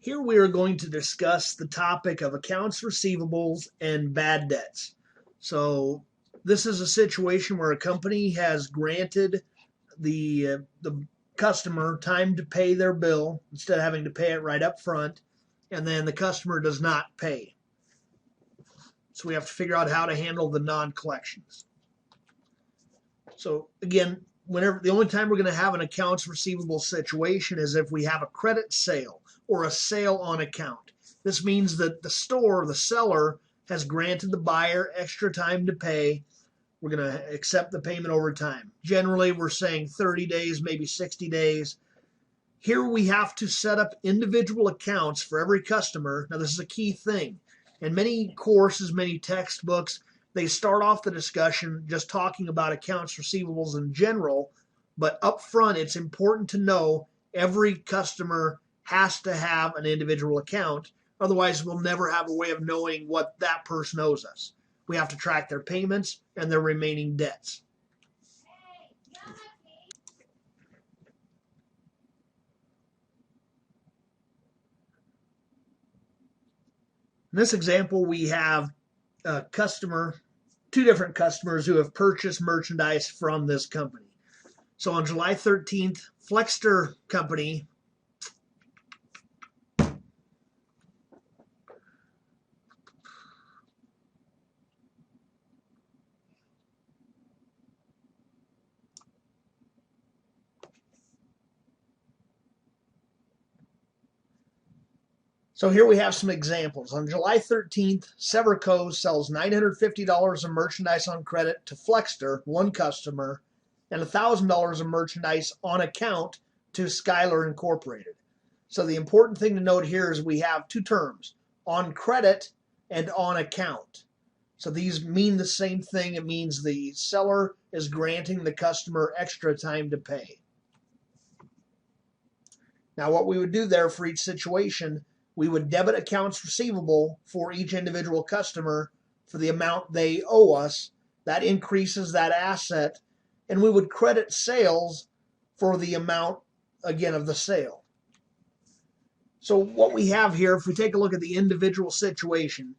Here we are going to discuss the topic of accounts receivables and bad debts. So this is a situation where a company has granted the customer time to pay their bill instead of having to pay it right up front, and then the customer does not pay. So we have to figure out how to handle the non-collections. So again, the only time we're going to have an accounts receivable situation is if we have a credit sale or a sale on account. This means that the store, the seller, has granted the buyer extra time to pay. We're going to accept the payment over time. Generally, we're saying 30 days, maybe 60 days. Here we have to set up individual accounts for every customer. Now, this is a key thing. In many courses, many textbooks, they start off the discussion just talking about accounts receivables in general, but up front, it's important to know every customer has to have an individual account. Otherwise, we'll never have a way of knowing what that person owes us. We have to track their payments and their remaining debts. In this example, we have a customer, two different customers who have purchased merchandise from this company. So on July 13th, Flexter Company So here we have some examples. On July 13th, Severson sells $950 of merchandise on credit to Flexter, one customer, and $1,000 of merchandise on account to Skylar Incorporated. So the important thing to note here is we have two terms, on credit and on account. So these mean the same thing. It means the seller is granting the customer extra time to pay. Now what we would do there for each situation, we would debit accounts receivable for each individual customer for the amount they owe us. That increases that asset. And we would credit sales for the amount, again, of the sale. So what we have here, if we take a look at the individual situation,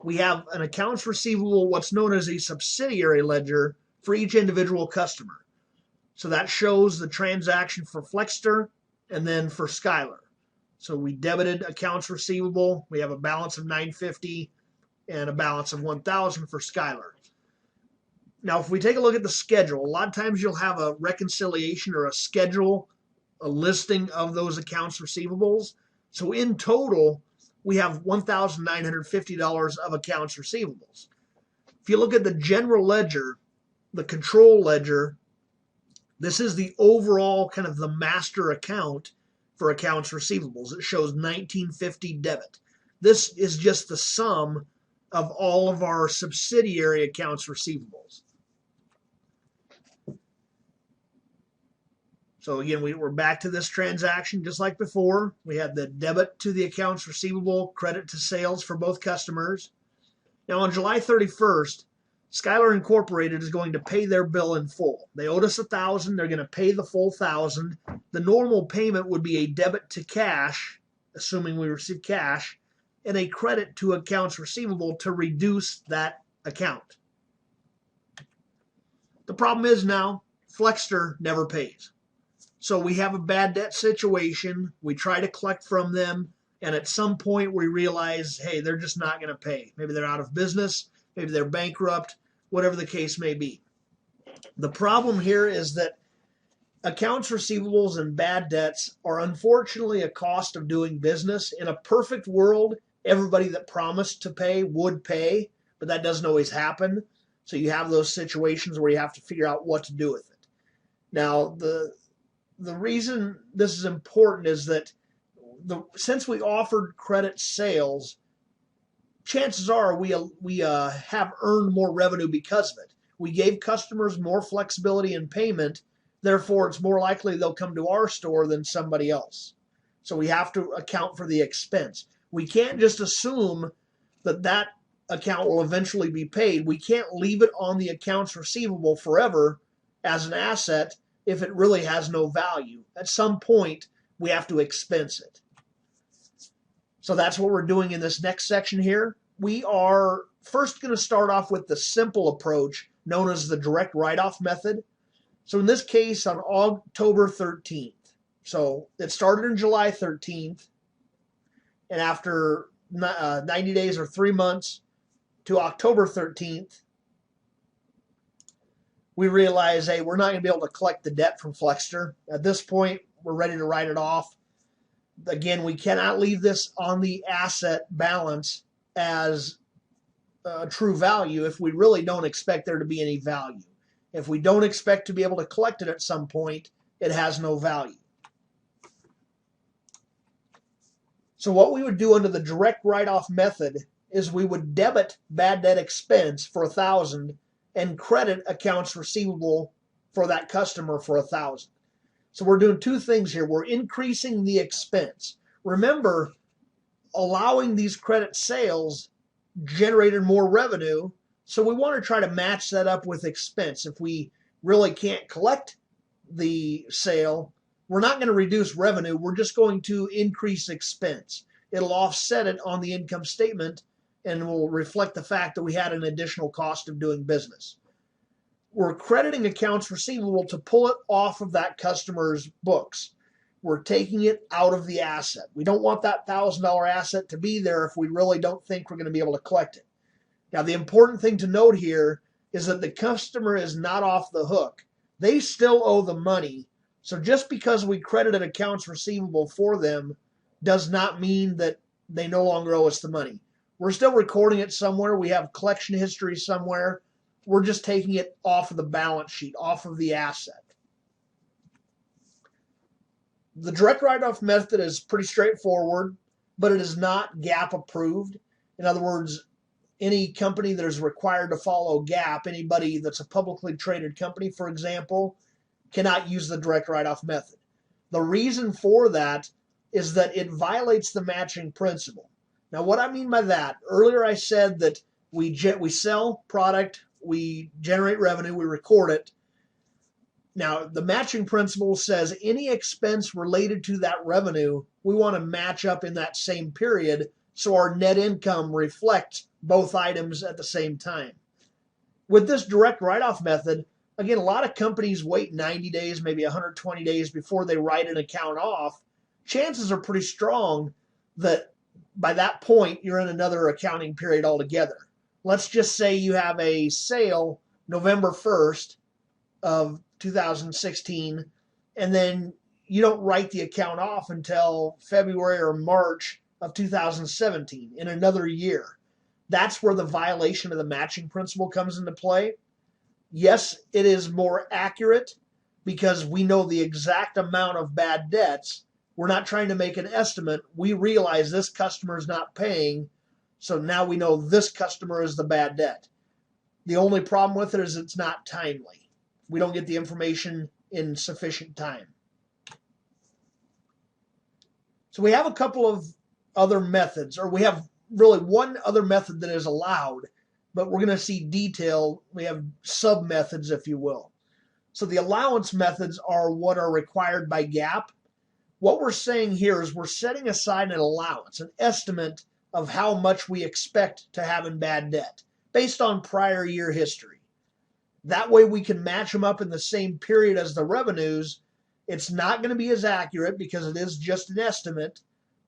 we have an accounts receivable, what's known as a subsidiary ledger, for each individual customer. So that shows the transaction for Flexter and then for Skylar. So we debited accounts receivable. We have a balance of $950 and a balance of $1,000 for Skylar. Now, if we take a look at the schedule, a lot of times you'll have a reconciliation or a schedule, a listing of those accounts receivables. So in total, we have $1,950 of accounts receivables. If you look at the general ledger, the control ledger, this is the overall kind of the master account for accounts receivables. It shows $1,950 debit. This is just the sum of all of our subsidiary accounts receivables. So again, we're back to this transaction just like before. We had the debit to the accounts receivable, credit to sales for both customers. Now on July 31st, Skylar Incorporated is going to pay their bill in full. They owed us $1,000. They're going to pay the full $1,000. The normal payment would be a debit to cash, assuming we receive cash, and a credit to accounts receivable to reduce that account. The problem is now Flexter never pays. So we have a bad debt situation. We try to collect from them, and at some point we realize, hey, they're just not going to pay. Maybe they're out of business. Maybe they're bankrupt, whatever the case may be. The problem here is that accounts receivables and bad debts are unfortunately a cost of doing business. In a perfect world, everybody that promised to pay would pay, but that doesn't always happen. So you have those situations where you have to figure out what to do with it. Now, the reason this is important is that since we offered credit sales, chances are we have earned more revenue because of it. We gave customers more flexibility in payment. Therefore, it's more likely they'll come to our store than somebody else. So we have to account for the expense. We can't just assume that that account will eventually be paid. We can't leave it on the accounts receivable forever as an asset if it really has no value. At some point, we have to expense it. So that's what we're doing in this next section here. We are first going to start off with the simple approach known as the direct write-off method. So in this case, on October 13th. So it started on July 13th, and after 90 days or 3 months to October 13th, we realize, hey, we're not going to be able to collect the debt from Flexter. At this point, we're ready to write it off. Again, we cannot leave this on the asset balance as true value if we really don't expect there to be any value. If we don't expect to be able to collect it at some point, it has no value. So what we would do under the direct write-off method is we would debit bad debt expense for $1,000 and credit accounts receivable for that customer for $1,000. So we're doing two things here. We're increasing the expense. Remember, allowing these credit sales generated more revenue, so we want to try to match that up with expense. If we really can't collect the sale, we're not going to reduce revenue. We're just going to increase expense. It'll offset it on the income statement and will reflect the fact that we had an additional cost of doing business. We're crediting accounts receivable to pull it off of that customer's books. We're taking it out of the asset. We don't want that $1,000 asset to be there if we really don't think we're going to be able to collect it. Now, the important thing to note here is that the customer is not off the hook. They still owe the money. So just because we credited accounts receivable for them does not mean that they no longer owe us the money. We're still recording it somewhere. We have collection history somewhere. We're just taking it off of the balance sheet, off of the asset. The direct write-off method is pretty straightforward, but it is not GAAP approved. In other words, any company that is required to follow GAAP, anybody that's a publicly traded company, for example, cannot use the direct write-off method. The reason for that is that it violates the matching principle. Now, what I mean by that, earlier I said that we sell product, we generate revenue, we record it. Now, the matching principle says any expense related to that revenue, we want to match up in that same period so our net income reflects both items at the same time. With this direct write-off method, again, a lot of companies wait 90 days, maybe 120 days before they write an account off. Chances are pretty strong that by that point, you're in another accounting period altogether. Let's just say you have a sale November 1st of 2016, and then you don't write the account off until February or March of 2017, in another year. That's where the violation of the matching principle comes into play. Yes, it is more accurate because we know the exact amount of bad debts. We're not trying to make an estimate. We realize this customer is not paying, so now we know this customer is the bad debt. The only problem with it is it's not timely. We don't get the information in sufficient time. So we have a couple of other methods, or we have really one other method that is allowed, but we're going to see detail. We have sub-methods, if you will. So the allowance methods are what are required by GAAP. What we're saying here is we're setting aside an allowance, an estimate of how much we expect to have in bad debt based on prior year history. That way we can match them up in the same period as the revenues. It's not going to be as accurate because it is just an estimate,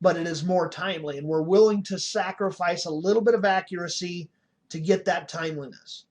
but it is more timely, and we're willing to sacrifice a little bit of accuracy to get that timeliness.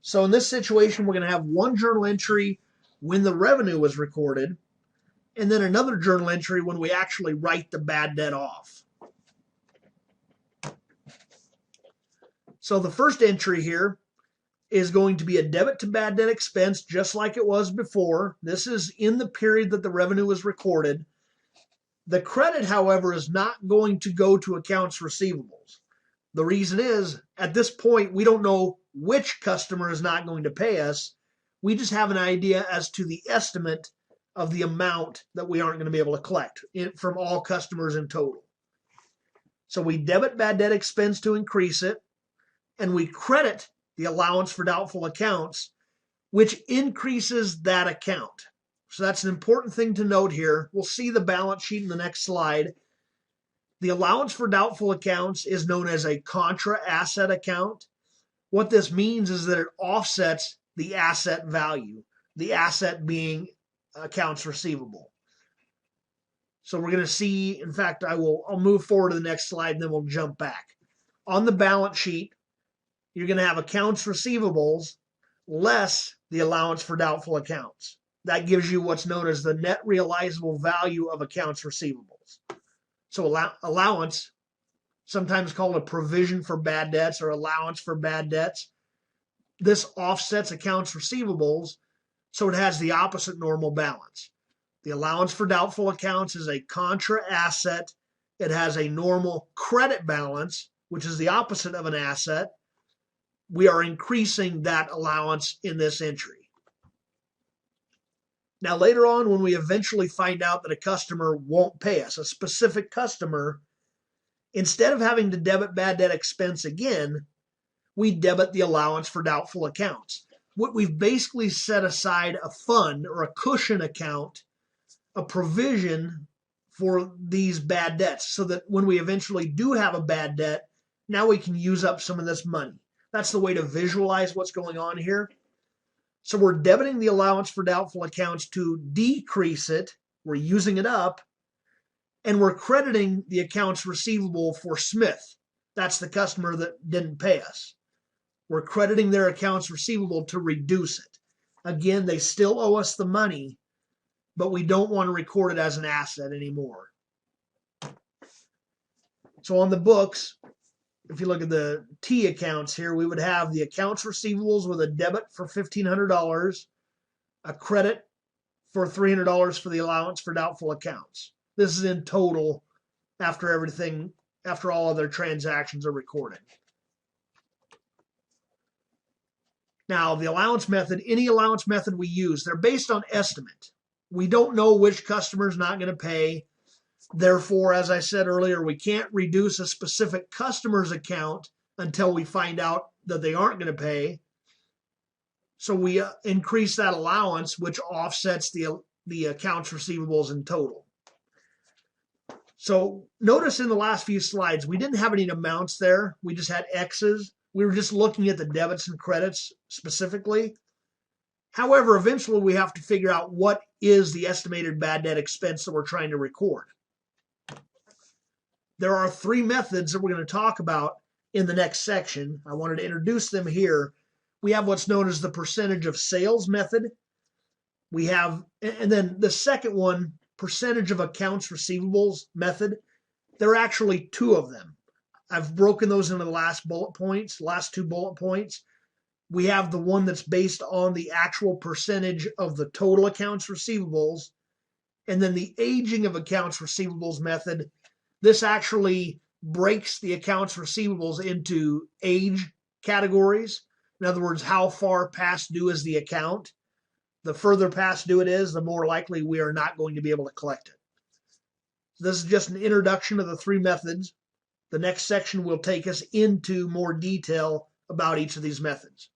So in this situation, we're going to have one journal entry when the revenue was recorded, and then another journal entry when we actually write the bad debt off. So the first entry here is going to be a debit to bad debt expense, just like it was before. This is in the period that the revenue was recorded. The credit, however, is not going to go to accounts receivables. The reason is, at this point, we don't know which customer is not going to pay us. We just have an idea as to the estimate of the amount that we aren't going to be able to collect from all customers in total. So we debit bad debt expense to increase it, and we credit the allowance for doubtful accounts, which increases that account. So that's an important thing to note here. We'll see the balance sheet in the next slide. The allowance for doubtful accounts is known as a contra asset account. What this means is that it offsets the asset value, the asset being accounts receivable. So we're going to see, in fact, I'll move forward to the next slide and then we'll jump back. On the balance sheet, you're going to have accounts receivables less the allowance for doubtful accounts. That gives you what's known as the net realizable value of accounts receivables. So allowance, sometimes called a provision for bad debts or allowance for bad debts, this offsets accounts receivables, so it has the opposite normal balance. The allowance for doubtful accounts is a contra asset. It has a normal credit balance, which is the opposite of an asset. We are increasing that allowance in this entry. Now, later on, when we eventually find out that a customer won't pay us, a specific customer, instead of having to debit bad debt expense again, we debit the allowance for doubtful accounts. What we've basically set aside a fund or a cushion account, a provision for these bad debts, so that when we eventually do have a bad debt, now we can use up some of this money. That's the way to visualize what's going on here. So we're debiting the allowance for doubtful accounts to decrease it. We're using it up. And we're crediting the accounts receivable for Smith. That's the customer that didn't pay us. We're crediting their accounts receivable to reduce it. Again, they still owe us the money, but we don't want to record it as an asset anymore. So on the books, if you look at the T accounts here, we would have the accounts receivables with a debit for $1,500, a credit for $300 for the allowance for doubtful accounts. This is in total after everything, after all other transactions are recorded. Now, the allowance method, any allowance method we use, they're based on estimate. We don't know which customer's not going to pay. Therefore, as I said earlier, we can't reduce a specific customer's account until we find out that they aren't going to pay. So we increase that allowance, which offsets the accounts receivables in total. So notice in the last few slides, we didn't have any amounts there. We just had X's. We were just looking at the debits and credits specifically. However, eventually we have to figure out what is the estimated bad debt expense that we're trying to record. There are three methods that we're going to talk about in the next section. I wanted to introduce them here. We have what's known as the percentage of sales method. We have, and then the second one, percentage of accounts receivables method. There are actually two of them. I've broken those into the last two bullet points. We have the one that's based on the actual percentage of the total accounts receivables, and then the aging of accounts receivables method. This actually breaks the accounts receivables into age categories. In other words, how far past due is the account? The further past due it is, the more likely we are not going to be able to collect it. This is just an introduction of the three methods. The next section will take us into more detail about each of these methods.